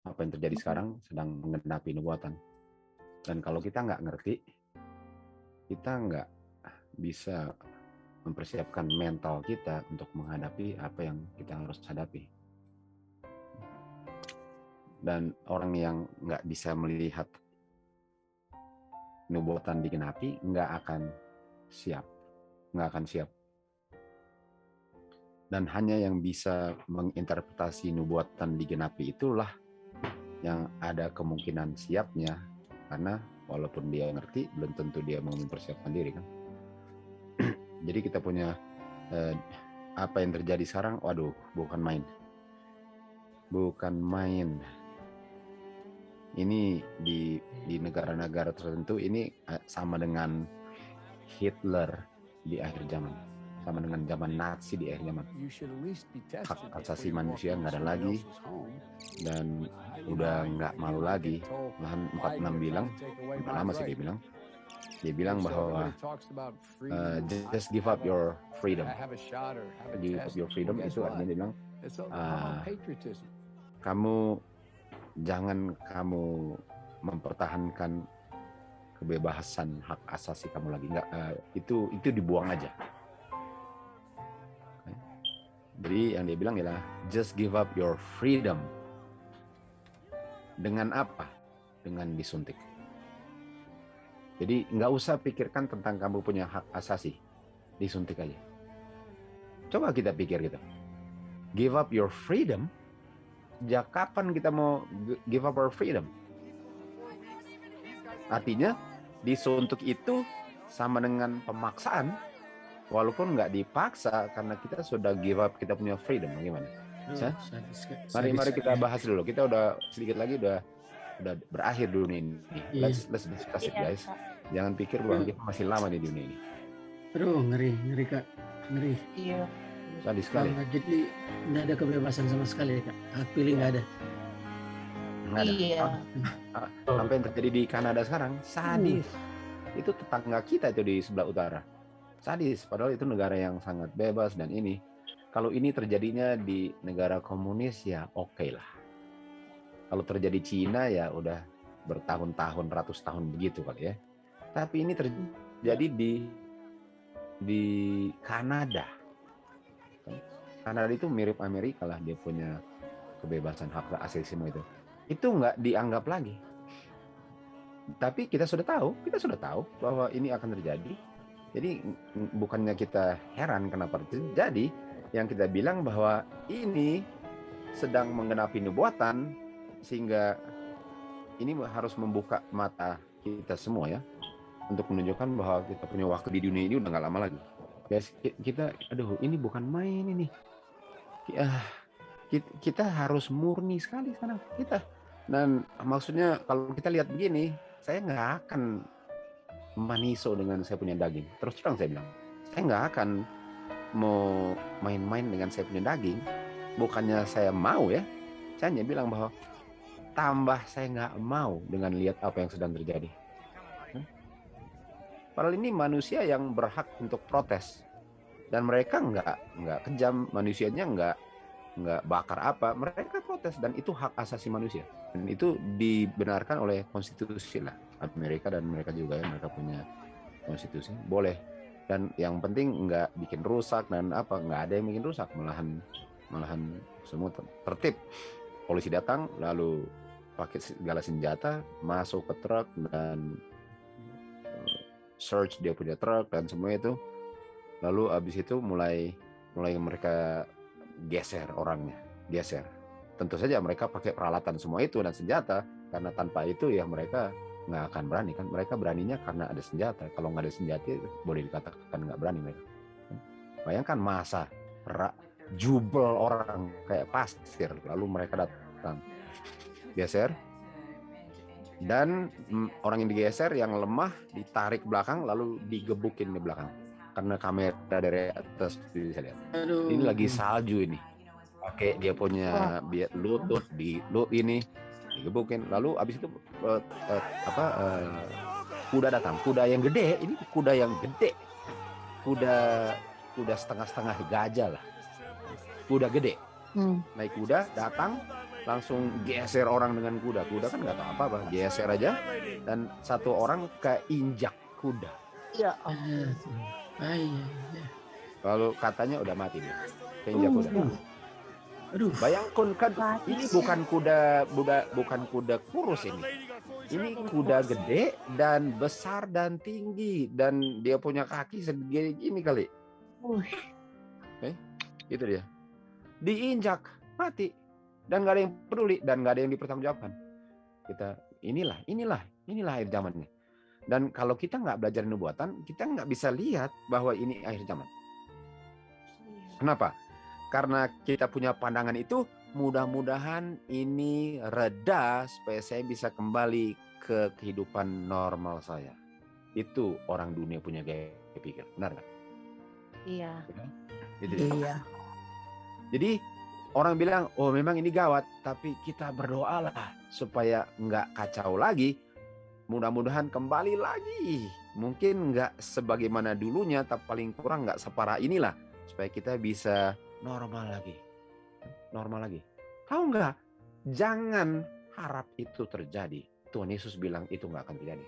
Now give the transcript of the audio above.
Apa yang terjadi sekarang sedang menggenapi nubuatan. Dan kalau kita nggak ngerti, kita nggak bisa mempersiapkan mental kita untuk menghadapi apa yang kita harus hadapi. Dan orang yang nggak bisa melihat nubuatan digenapi nggak akan siap. Dan hanya yang bisa menginterpretasi nubuatan digenapi itulah yang ada kemungkinan siapnya, karena walaupun dia ngerti belum tentu dia mau mempersiapkan diri kan. Jadi kita punya apa yang terjadi sekarang, waduh, bukan main. Ini di negara-negara tertentu ini sama dengan Hitler di akhir zaman, sama dengan zaman Nazi di akhir zaman. Hak asasi manusia nggak ada lagi, dan udah nggak malu lagi. Malahan 46 bilang, udah lama sih dia bilang bahwa just give up your freedom. Give up your freedom itu artinya dia bilang jangan kamu mempertahankan kebebasan hak asasi kamu lagi, nggak, itu dibuang aja. Jadi yang dia bilang ialah just give up your freedom. Dengan apa? Dengan disuntik. Jadi nggak usah pikirkan tentang kamu punya hak asasi, disuntik aja. Coba kita pikir gitu, give up your freedom. Sejak kapan kita mau give up our freedom? Artinya disuntik itu sama dengan pemaksaan, walaupun nggak dipaksa, karena kita sudah give up kita punya freedom. Bagaimana? Mari kita bahas dulu. Kita udah sedikit lagi udah berakhir dunia ini. Let's discuss it, guys. Jangan pikir bahwa kita masih lama di dunia ini. Aduh, ngeri Kak, ngeri. Iya. Sadis sekali. Jadi nggak ada kebebasan sama sekali, Kak. Hak pilih nggak ada. Nggak ada. Iya. Apa yang terjadi di Kanada sekarang? Sadis. Itu tetangga kita itu di sebelah utara. Sadis. Padahal itu negara yang sangat bebas dan ini. Kalau ini terjadinya di negara komunis ya oke lah. Kalau terjadi Cina ya udah bertahun-tahun, ratus tahun begitu kali ya. Tapi ini terjadi di Kanada. Kanada itu mirip Amerika lah, dia punya kebebasan hak asasi semua itu. Itu nggak dianggap lagi. Tapi kita sudah tahu bahwa ini akan terjadi. Jadi bukannya kita heran kenapa terjadi, yang kita bilang bahwa ini sedang menggenapi nubuatan, sehingga ini harus membuka mata kita semua ya, untuk menunjukkan bahwa kita punya waktu di dunia ini udah nggak lama lagi. Guys, kita, aduh, ini bukan main ini. Kita harus murni sekali sekarang kita. Dan maksudnya kalau kita lihat begini, saya nggak akan maniso dengan saya punya daging. Terus terang saya bilang, saya nggak akan mau main-main dengan saya punya daging. Bukannya saya mau ya, saya hanya bilang bahwa tambah saya nggak mau dengan lihat apa yang sedang terjadi. Padahal ini manusia yang berhak untuk protes, dan mereka nggak kejam, manusianya nggak bakar apa, mereka protes, dan itu hak asasi manusia, dan itu dibenarkan oleh konstitusi lah Amerika, dan mereka juga ya, mereka punya konstitusi, boleh. Dan yang penting nggak bikin rusak, dan apa, nggak ada yang bikin rusak, malahan semua tertib. Polisi datang lalu pakai segala senjata masuk ke truk dan search dia punya truk dan semua itu. Lalu abis itu mulai mereka geser orangnya. Tentu saja mereka pakai peralatan semua itu dan senjata, karena tanpa itu ya mereka nggak akan berani kan. Mereka beraninya karena ada senjata. Kalau nggak ada senjata boleh dikatakan nggak berani mereka. Bayangkan masa jubel orang kayak pasir, lalu mereka datang geser, dan orang yang digeser yang lemah ditarik belakang lalu digebukin di belakang, karena kamera dari atas bisa lihat. Ini lagi salju ini, pakai dia punya lutut ini digebukin, lalu abis itu kuda datang, kuda yang gede, ini kuda yang gede, kuda setengah gajah lah, kuda gede. Naik kuda datang, langsung geser orang dengan kuda. Kuda kan nggak tahu apa-apa, geser aja, dan satu orang keinjak kuda. Ya. Iya. Kalau katanya udah mati dia, keinjak kuda. Aduh. Bayangkan kan, ini bukan kuda kurus ini. Ini kuda gede dan besar dan tinggi, dan dia punya kaki segini gini kali. Itu dia. Diinjak, mati, dan nggak ada yang peduli dan nggak ada yang dipertanggungjawabkan. Kita inilah akhir zamannya. Dan kalau kita nggak belajar nubuatan, kita nggak bisa lihat bahwa ini akhir zaman. Kenapa? Karena kita punya pandangan itu, mudah-mudahan ini reda supaya saya bisa kembali ke kehidupan normal saya. Itu orang dunia punya gaya pikir, benar nggak? Iya. Gitu. Iya. Jadi orang bilang, oh memang ini gawat, tapi kita berdoalah supaya nggak kacau lagi. Mudah-mudahan kembali lagi. Mungkin nggak sebagaimana dulunya, tapi paling kurang nggak separah inilah, supaya kita bisa normal lagi. Tahu nggak? Jangan harap itu terjadi. Tuhan Yesus bilang itu nggak akan terjadi.